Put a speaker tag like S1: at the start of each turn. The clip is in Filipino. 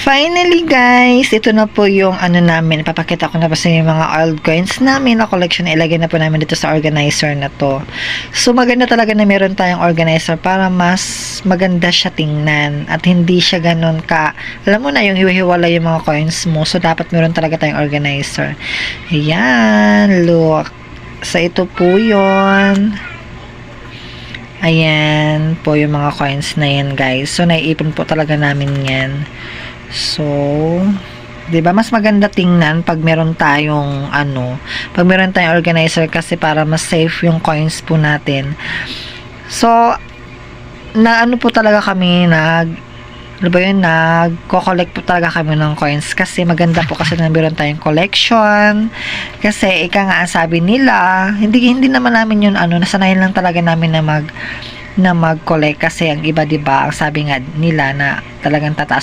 S1: Finally guys, ito na po yung ano namin, ipapakita ko na po sa inyo yung mga old coins namin na collection, ilagay na po namin dito sa organizer na to. So maganda talaga na meron tayong organizer para mas maganda siya tingnan at hindi siya ganun ka, alam mo na yung hiwa-hiwala yung mga coins mo, so dapat meron talaga tayong organizer. Ayan, look. So ito po yun. Ayan po yung mga coins na yan guys. So naiipon po talaga namin yan. So, 'di ba mas maganda tingnan pag meron tayong pag meron tayong organizer kasi para mas safe yung coins po natin. So, po talaga kami nagko-collect po talaga kami ng coins kasi maganda po kasi na meron tayong collection. Kasi ika nga sabi nila, hindi naman namin yun nasanayan lang talaga namin na mag-collect kasi ang iba 'di ba, ang sabi nga nila na talagang tataas